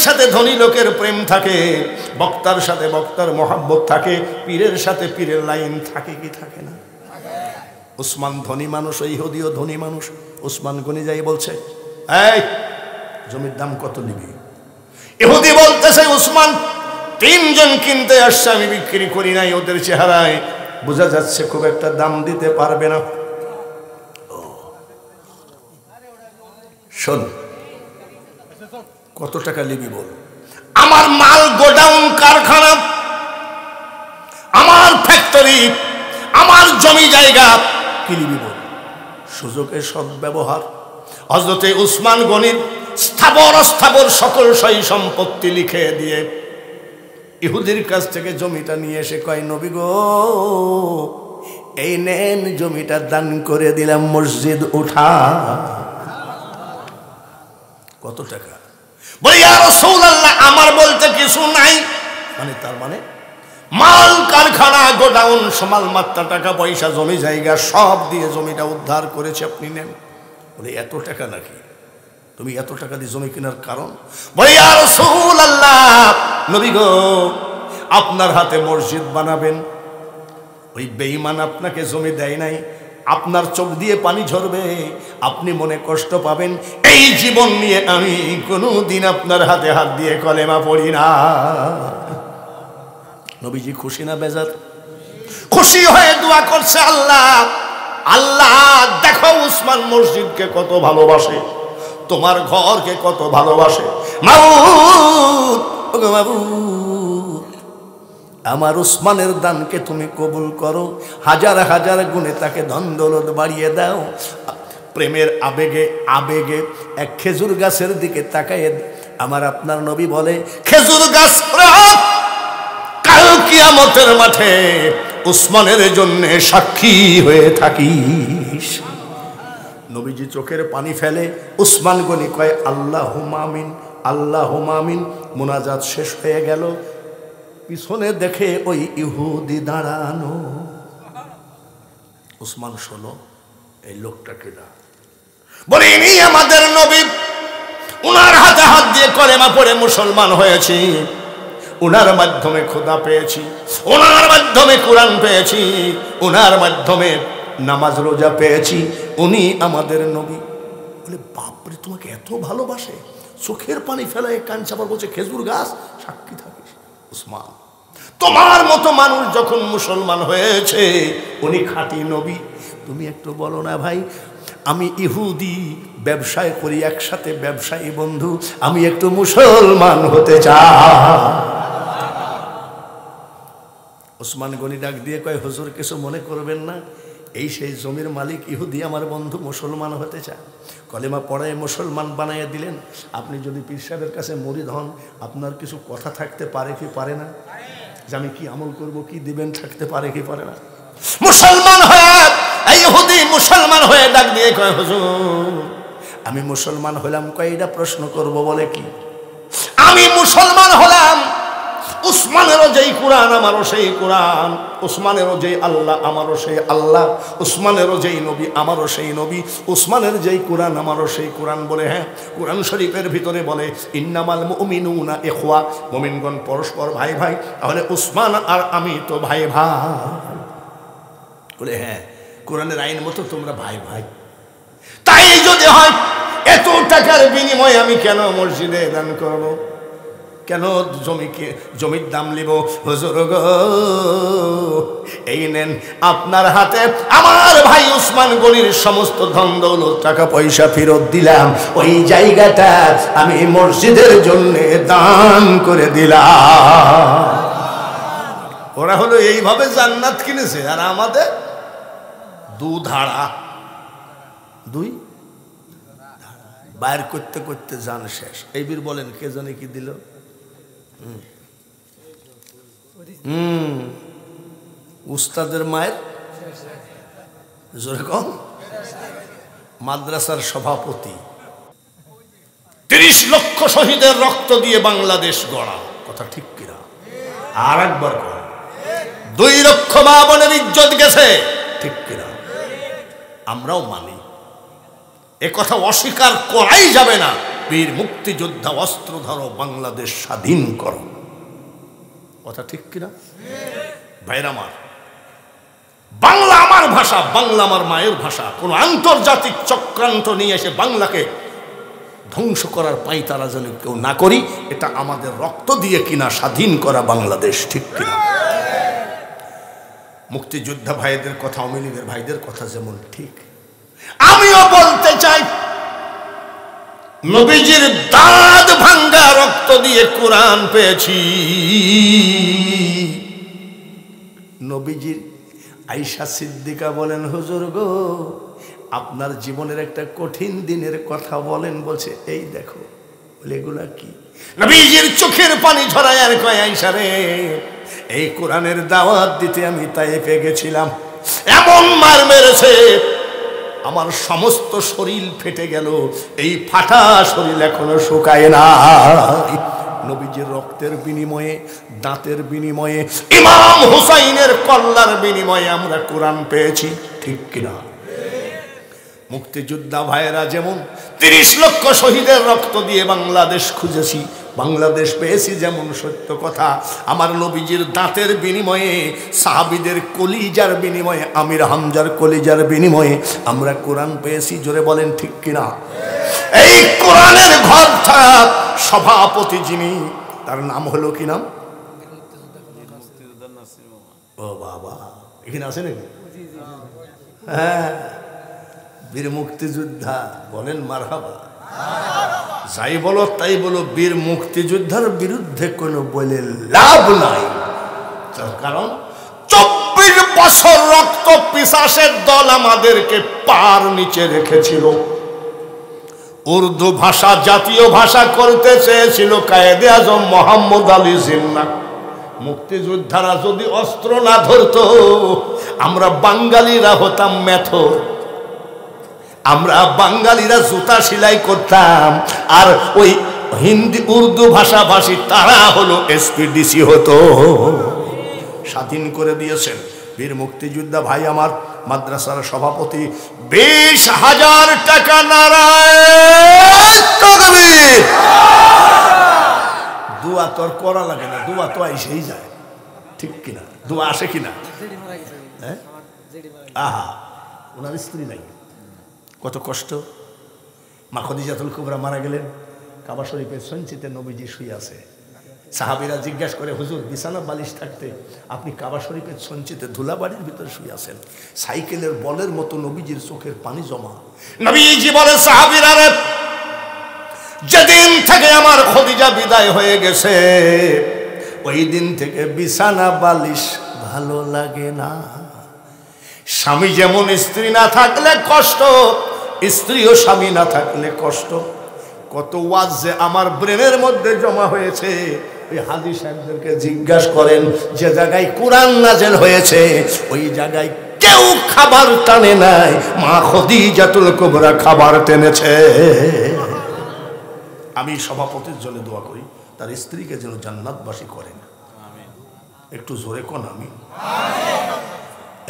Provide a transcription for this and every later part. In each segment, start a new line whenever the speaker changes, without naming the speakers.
সাথে ধনী লোকের প্রেম থাকে, বক্তার সাথে বক্তার মহব্বত থাকে, পীরের সাথে পীরের লাইন থাকে কি থাকে না? উসমান ধনী মানুষ, ইহুদিও ধনী মানুষ। উসমান গনি যাই বলছে, এই জমির দাম কত নিবি? ইহুদি বলতেছে, উসমান 3 জন কিনতে আসছে, আমি বিক্রি করি নাই। ওদের চেহারায় বোঝা যাচ্ছে খুব একটা দাম দিতে পারবে না। শোন, কত টাকা নিবি বল? আমার মাল গোডাউন, কারখানা, আমার ফ্যাক্টরি, আমার জমি জায়গা, কি নিবি বল? সুযোগের সদ্ব্যবহার। হযরতে উসমান গনির স্থাবর অস্থাবর সকল সই সম্পত্তি লিখে দিয়ে ইহুদির কাছ থেকে জমিটা নিয়ে এসে কয়, নবী গো, এই নেন জমিটা দান করে দিলাম, মসজিদ উঠা। কত টাকা? বলে, ইয়া রাসূলুল্লাহ, আমার বলতে কিছু নাই। মানে তার মানে মাল কারখানা গোডাউন সমাল মাত্রা টাকা পয়সা জমি জায়গা সব দিয়ে জমিটা উদ্ধার করেছে, আপনি নেন। বলে, এত টাকা নাকি? তুমি এত টাকা দিয়ে জমি কেনার কারণ? বলে, ইয়া রাসূলুল্লাহ, নবী গো, আপনার হাতে মসজিদ বানাবেন, ওই বেঈমান আপনাকে জমি দেয় নাই, আপনার চোখ দিয়ে পানি ঝরবে, আপনি মনে কষ্ট পাবেন। এই জীবন নিয়ে আমি কোনোদিন আপনার হাতে হাত দিয়ে কলেমা পড়ি না। নবীজি খুশি না বেজার? খুশি হয়ে দোয়া করছে, আল্লাহ আল্লাহ দেখো উসমান মসজিদকে কত ভালোবাসে, তোমার ঘরকে কত ভালোবাসে। মাবুদ, ওগো মাবুদ, আমার উসমানের দানকে তুমি কবুল করো, হাজার হাজার গুণে তাকে ধন দৌলত বাড়িয়ে দাও। প্রেমের আবেগে আবেগে এক খেজুর গাছের দিকে তাকায় আমার আপনার নবী বলে, খেজুর গাছ কাল কিয়ামতের মাঠে উসমানের জন্য সাক্ষী হয়ে থাকিস। নবীজি চোখের পানি ফেলে, উসমান গনি কয়, আল্লাহুম্মা আমিন, আল্লাহুম্মা আমিন। মুনাজাত শেষ হয়ে গেল, পিছনে দেখে ওই ইহুদি দাঁড়ানো। উসমান শোনো, এই লোকটা কেডা? বলে, ইনি আমাদের নবী, উনার হাতে হাত দিয়ে কলেমা পড়ে মুসলমান হয়েছি, উনার মাধ্যমে খোদা পেয়েছি, উনার মাধ্যমে কোরআন পেয়েছি, উনার মাধ্যমে নামাজ রোজা পেয়েছি, উনি আমাদের নবী। বলে, বাপরে, তোমাকে এত ভালোবাসে? চোখের পানি ফেলায় কাঞ্চাবার বলছে, খেজুর গাছ সাক্ষী থাকিস। উসমান, তোমার মতো মানুষ যখন মুসলমান হয়েছে, উনি খাঁটি নবী, তুমি একটু বলো না ভাই, আমি ইহুদি, ব্যবসায় করি, একসাথে ব্যবসায়ী বন্ধু, আমি একটু মুসলমান হতে চাই। উসমান গনি ডাক দিয়ে কয়, হুজুর কিছু মনে করবেন না, এই সেই জমির মালিক ইহুদি আমার বন্ধু, মুসলমান হতে চায়, কলেমা পড়ায় মুসলমান বানাইয়া দিলেন। আপনি যদি পীর সাহেবের কাছে মুরিদ হন, আপনার কিছু কথা থাকতে পারে কি পারে না, যে আমি কি আমল করব, কি দিবেন, থাকতে পারে কি পারে না? মুসলমান হয়ে ইহুদি মুসলমান হয়ে ডাক দিয়ে কয়, হুজুর আমি মুসলমান হলাম। কয়, এটা প্রশ্ন করব বলে কি? আমি মুসলমান হলাম, উসমানেরও যেই কোরআন আমারও সেই কোরআন, উসমানেরও যেই আল্লাহ আমারও সেই আল্লাহ, উসমানেরও যেই নবী আমারও সেই নবী, উসমানের যেই কোরআন আমারও সেই কোরআন। বলে, হ্যাঁ, কোরআন শরীফের ভিতরে বলে, ইন্নামাল মুমিনুনা ইখওয়া, মুমিনগণ পরস্পর ভাই ভাই, তাহলে উসমান আর আমি তো ভাই ভাই। বলে, হ্যাঁ, কোরআনের আইন মতো তোমরা ভাই ভাই। তাই যদি হয়, এত টাকার বিনিময়ে আমি কেন মসজিদে দান করব, কেন জমির দাম নিব? হুজুর গো, এই নেন আপনার হাতে আমার ভাই উসমান গনির সমস্ত ধন দৌলত টাকা পয়সা ফেরত দিলাম, ওই জায়গাটা আমি মসজিদের জন্য দান করে দিলাম। ওরা হলো এইভাবে জান্নাত কিনেছে, আর আমাদের দুই বাইর করতে করতে জান শেষ। এই বীর বলেন, কে জানে কি দিল? উস্তাদের মায়ের যেরকম মাদ্রাসার সভাপতি, 30 লক্ষ শহীদের রক্ত দিয়ে বাংলাদেশ গড়া, কথা ঠিক কিনা? আর একবার কর, 2 লক্ষ মা বোনের ইজ্জত গেছে, ঠিক কিনা? আমরাও মানি, এ কথা অস্বীকার করাই যাবে না, বীর মুক্তিযোদ্ধা অস্ত্র ধরো, বাংলাদেশ স্বাধীন করো। কথা ঠিক কিনা ভাইরা আমার? বাংলা আমার ভাষা, বাংলা আমার মায়ের ভাষা। কোন আন্তর্জাতিক চক্রান্ত নিয়ে এসে বাংলাকে ধ্বংস করার পাঁয়তারা যেন কেউ না করি। এটা আমাদের রক্ত দিয়ে কিনা স্বাধীন করা বাংলাদেশ, ঠিক কিনা? মুক্তিযোদ্ধা ভাইদের কথা, আওয়ামী লীগের ভাইদের কথা যেমন ঠিক, আমিও বলতে চাই নবীজির দাঁত ভাঙ্গা রক্ত দিয়ে কোরআন পেয়েছি। নবীজির আয়েশা সিদ্দিকা বলেন, হুজুর গো, আপনার জীবনের একটা কঠিন দিনের কথা বলেন। বলছে এই দেখো। বলে এগুলা কি? নবীজির চোখের পানি ঝরায় আর কয়, আয়েশা রে, এই কোরআনের দাওয়াত দিতে আমি তায়েফে গেছিলাম, এমন মার মেরেছে আমার সমস্ত শরীর ফেটে গেল, এই ফাটা শরীর এখনো শুকায় না। নবীজির রক্তের বিনিময়ে, দাঁতের বিনিময়ে, ইমাম হুসাইনের কল্লার বিনিময়ে আমরা কোরআন পেয়েছি, ঠিক কিনা? মুক্তিযোদ্ধা ভাইয়েরা যেমন 30 লক্ষ শহীদের রক্ত দিয়ে বাংলাদেশ খুঁজেছি, বাংলাদেশ পেয়েছি, যেমন সত্য কথা আমার নবীজির দাঁতের বিনিময়ে, সাহাবীদের কলিজার বিনিময়ে, আমির হামজার কলিজার বিনিময়ে আমরা কোরআন পেয়েছি। জোরে বলেন ঠিক কিনা? এই কোরআনের ঘর থাক সভাপতি যিনি, তার নাম হলো কি নাম? ও বাবা, এখানে আছে নাকি? হ্যাঁ, বীর মুক্তিযোদ্ধা বলেন মারহাবা। যাই বলো তাই বলো, বীর মুক্তিযোদ্ধার বিরুদ্ধে কোনো বলে লাভ নাই। তার কারণ 24 বছর রক্ত পিশাচের দল আমাদেরকে পার নিচে রেখেছিল। উর্দু ভাষা জাতীয় ভাষা করতে চেয়েছিল কায়েদে আজম মোহাম্মদ আলী জিন্নাহ। মুক্তিযোদ্ধারা যদি অস্ত্র না ধরতো, আমরা বাঙালিরা হতাম মেথর, আমরা বাঙালিরা জুতা সেলাই করতাম, আর ওই হিন্দি উর্দু ভাষাভাষী তারা হলো এসপিডিসি হতো। স্বাধীন করে দিয়েছেন বীর মুক্তিযোদ্ধা ভাই আমার। মাদ্রাসার সভাপতি 20,000 টাকা নারায়ণ। দোয়া তোর করা লাগে না, দোয়া তো এসেই যায়, ঠিক কিনা? দোয়া আসে কিনা? হ্যাঁ, আহা, ওনার স্ত্রী নাই, কত কষ্ট। মা খদিজাতুল কুবরা মারা গেলেন, কাবা শরীফের সঞ্চিতে নবীজি শুয়ে আছে। সাহাবীরা জিজ্ঞাসা করে, হুজুর বিছানা বালিশ থাকতে আপনি কাবা শরীফের সঞ্চিতে ধুলাবাড়ির ভিতরে শুয়ে আছেন? সাইকেলের বলের মতো নবীজির চোখের পানি জমা। নবীজি বলে, সাহাবীরা রে, যেদিন থেকে আমার খদিজা বিদায় হয়ে গেছে, ওই দিন থেকে বিছানা বালিশ ভালো লাগে না। স্বামী যেমন স্ত্রী না থাকলে কষ্ট, স্ত্রীও স্বামী না থাকলে কষ্ট। কত ওয়াজ যে আমার ব্রেনের মধ্যে জমা হয়েছে, ওই হাজী সাহেবদেরকে জিজ্ঞাসা করেন, যে জায়গায় কোরআন নাযিল হয়েছে ওই জায়গায় কেউ খাবার টানে নাই, মা খদিজাতুল কুবরা খাবার টেনেছে। আমি সভাপতির জন্য দোয়া করি, তার স্ত্রীকে যেন জান্নাতবাসী করেন। একটু জোরে কোন আমি,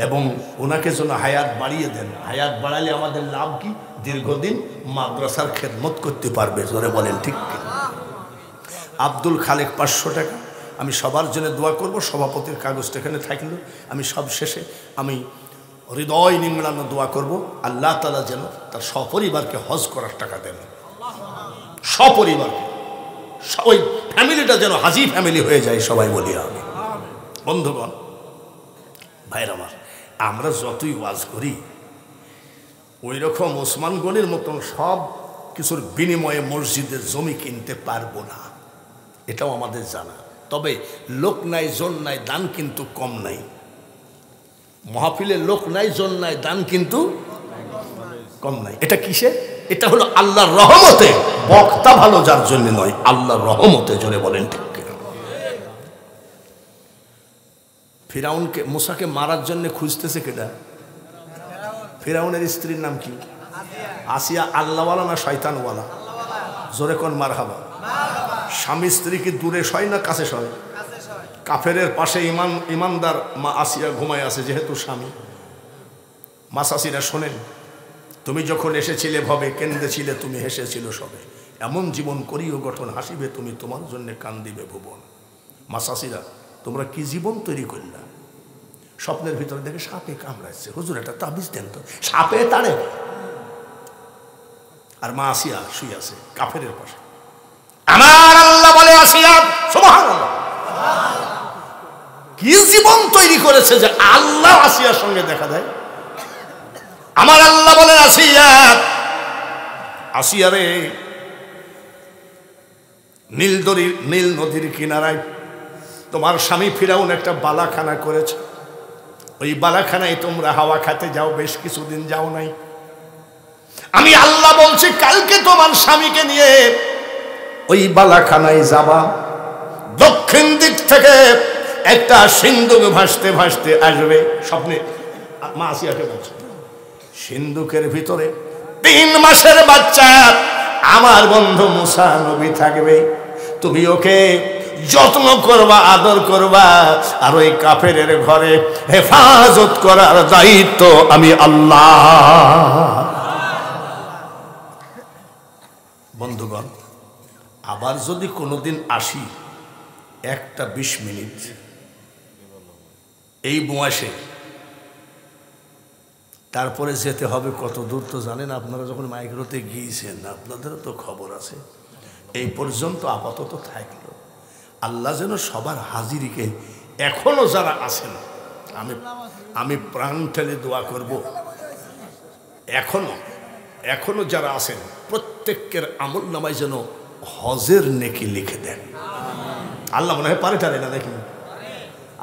এবং ওনাকে যেন হায়াত বাড়িয়ে দেন। হায়াত বাড়ালে আমাদের লাভ কি? দীর্ঘদিন মাদ্রাসার খেদমত করতে পারবে। জোরে বলেন ঠিক কি? আব্দুল খালেক 500 টাকা। আমি সবার জন্য দোয়া করব। সভাপতির কাগজটা এখানে থাকলো। আমি সব শেষে আমি হৃদয় নিংড়ানো দোয়া করব, আল্লাহ তাআলা যেন তার সপরিবারকে হজ করার টাকা দেন। সপরিবারকে, ওই ফ্যামিলিটা যেন হাজি ফ্যামিলি হয়ে যায়, সবাই বলি আমি। বন্ধুগণ, ভাইরা আমার, আমরা যতই ওয়াজ করি ওই রকম ওসমান গনির মতন সব কিছুর বিনিময়ে মসজিদের জমি কিনতে পারবো না, এটাও আমাদের জানা। তবে লোক নাই জন নাই, দান কিন্তু কম নাই। মাহফিলে লোক নাই জন নাই, দান কিন্তু কম নাই। এটা কিসে? এটা হলো আল্লাহর রহমতে। বক্তা ভালো যার জন্য নয়, আল্লাহর রহমতে। জোরে বলেন ঠিক কিনা? ফিরাউনকে, মুসাকে মারার জন্য খুঁজতেছে কেটা? ফিরাউনের স্ত্রীর নাম কি? আসিয়া। আল্লাহওয়ালা না শয়তানওয়ালা? জোরে কোন মারহাবা। স্বামী স্ত্রী কি দূরে শয় না কাছে শয়? কাফেরের পাশে ইমানদার মা আসিয়া ঘুমায় আছে, যেহেতু স্বামী। মা চাষিরা শোনেন, তুমি যখন এসেছিলে ভবে কেন্দেছিলে, তুমি হেসেছিল সবে। এমন জীবন করিও গঠন, হাসিবে তুমি তোমার জন্য কান্দিবে ভুবন। মাসাসিরা, তোমরা কি জীবন তৈরি করলা? স্বপ্নের ভিতরে দেখে সাপে কামড়াচ্ছে, হুজুর একটা তাবিজ দেন তো, সাপে তাড়ে। আর মা আসিয়া শুয়ে আছে কাফেরের পাশে। আমার আল্লাহ বলে, আসিয়া সুবহানাল্লাহ, কি জীবন তৈরি করেছে যে আল্লাহ আসিয়ার সঙ্গে দেখা দেয়। আমার আল্লাহ বলে, আসিয়া, আসিয়া রে, নীল নদীর কিনারায় তোমার স্বামী ফিরাউন একটা বালাখানা করেছে। ওই বালাখানায় তোমরা হাওয়া খেতে যাও, বেশ কিছুদিন যাও নাই। আমি আল্লাহ বলছি, কালকে তোমার স্বামীকে নিয়ে ওই বালাখানায় যাবা। দক্ষিণ দিক থেকে একটা সিন্ধুক ভাসতে ভাসতে আসবে। স্বপ্নে মা আসিয়াকে বলছে, সিন্ধুকের ভিতরে 3 মাসের বাচ্চা আমার বন্ধু মুসা নবী থাকবে। তুমি ওকে যত্ন করবা, আদর করবা, আর ওই কাফেরের ঘরে হেফাজত করার দায়িত্ব আমি আল্লাহ। বন্ধুগণ, আবার যদি কোনোদিন আসি, একটা 20 মিনিট এই বয়সে, তারপরে যেতে হবে কত দূর তো জানেন আপনারা। যখন মাইক্রোতে গিয়েছেন আপনাদেরও তো খবর আছে। এই পর্যন্ত আপাতত থাকলো। আল্লাহ যেন সবার হাজিরিকে, এখনো যারা আছেন, আমি প্রাণ ঠেলে দোয়া করব, এখনো যারা আছেন প্রত্যেকের আমল নামায় যেন হজের নেকি লিখে দেন। আল্লাহ মনে হয় পারে টারে না নাকি?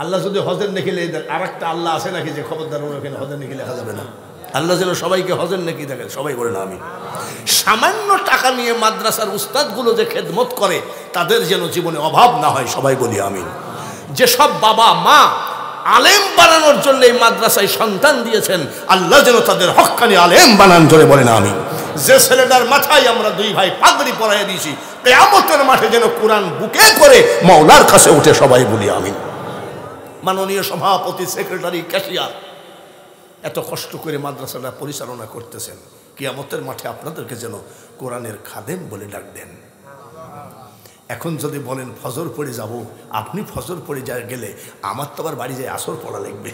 আল্লাহ যদি হজের নেকি লিখে দেন, আর একটা আল্লাহ আছে নাকি যে খবরদার ওখানে হজের নেকি লেখা যাবে না? আল্লাহ যেন সবাইকে হজের নেকি দেখেন, সবাই বলে না আমি। সামান্য টাকা নিয়ে মাদ্রাসার উস্তাদগুলো যে খেদমত করে, তাদের যেন জীবনে অভাব না হয়, সবাই বলি আমিন। যেসব বাবা মা আলেম বানানোর জন্য এই মাদ্রাসায় সন্তান দিয়েছেন, আল্লাহ যেন তাদের হক্কানি আলেম বানান, জোরে বলে না আমিন। যে ছেলেটার মাথায় আমরা 2 ভাই পাগড়ি পরাইয়া দিয়েছি, কিয়ামতের মাঠে যেন কোরআন বুকে করে মাওলার কাছে উঠে, সবাই বলি আমিন। মাননীয় সভাপতি, সেক্রেটারি, ক্যাশিয়ার এত কষ্ট করে মাদ্রাসাটা পরিচালনা করতেছেন, কিয়ামতের মাঠে আপনাদেরকে যেন কোরআনের খাদেম বলে ডাক দেন। এখন যদি বলেন ফজর পড়ে যাব, আপনি ফজর পড়ে গেলে আমার তো আবার বাড়ি যায় আসর পড়া লাগবে।